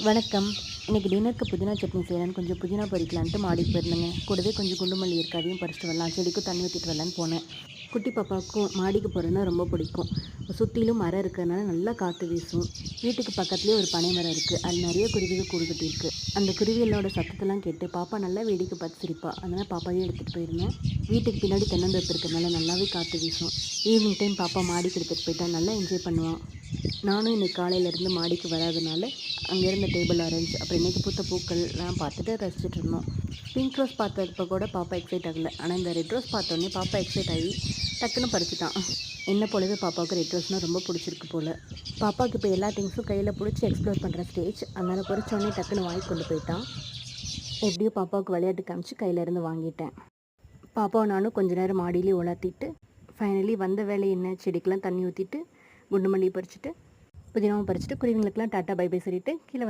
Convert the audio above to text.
வணக்கம். இன்னைக்கு டின்னருக்கு புதினா சட்னி செய்யலான்னு கொஞ்சம் புதினா பறிக்கலான்ட்டு மாடிக்கு போயிருந்தேங்க. கூடவே கொஞ்சம் குண்டு மல்லி இருக்கு, அதையும் பறிச்சுட்டு வரலாம். செடிக்கும் தண்ணி ஊற்றிட்டு வரலான்னு போனேன். குட்டி பாப்பாவுக்கும் மாடிக்கு போகிறதுனா ரொம்ப பிடிக்கும். சுற்றிலும் மரம் இருக்கிறதுனால நல்லா காற்று வீசும். வீட்டுக்கு பக்கத்துலேயே ஒரு பனை மரம் இருக்குது. அது நிறைய குருவிகள் கூடு கட்டியிருக்கு. அந்த குருவிகளோட சத்தத்தெல்லாம் கேட்டு பாப்பா நல்லா வேடிக்கை பார்த்து சிரிப்பா. அதனால் பாப்பாவையும் எடுத்துகிட்டு போயிருந்தேன். வீட்டுக்கு பின்னாடி தென்னந்தோப்பு இருக்கிறதுனால நல்லாவே காற்று வீசும். ஈவினிங் டைம் பாப்பா மாடிக்கு எடுத்துகிட்டு போயிட்டா நல்லா என்ஜாய் பண்ணுவான். நானும் இன்னைக்கு காலையிலேருந்து மாடிக்கு வராதனால அங்கே இருந்த டேபிள் ஆரஞ்சு அப்புறம் இன்றைக்கி பூத்த பூக்கள்லாம் பார்த்துட்டு ரசிச்சுட்டு இருந்தோம். பிங்க் ரோஸ் பார்த்தப்போ கூட பாப்பா எக்ஸைட் ஆகலை. ஆனால் இந்த ரெட் ரோஸ் பார்த்தோன்னே பாப்பா எக்ஸைட் ஆகி டக்குன்னு பறிச்சுட்டான். என்ன போலவே பாப்பாவுக்கு ரெட் ரோஸ்னால் ரொம்ப பிடிச்சிருக்கு போல். பாப்பாவுக்கு இப்போ எல்லா திங்ஸும் கையில் பிடிச்சி எக்ஸ்ப்ளோர் பண்ணுற ஸ்டேஜ். அதனால் பறிச்சோடனே டக்குன்னு வாங்கி கொண்டு போயிட்டான். எப்படியோ பாப்பாவுக்கு விளையாட்டு காமிச்சு கையிலேருந்து வாங்கிட்டேன். பாப்பாவை நானும் கொஞ்ச நேரம் மாடியிலே உலாத்திட்டு ஃபைனலி வந்த வேலை என்ன, செடிக்கெலாம் தண்ணி ஊற்றிட்டு குண்டு மல்லி பறிச்சுட்டு புதினாவும் பறிச்சுட்டு குருவிங்களுக்கெல்லாம் டாட்டா பை பை சொல்லிட்டு கீழே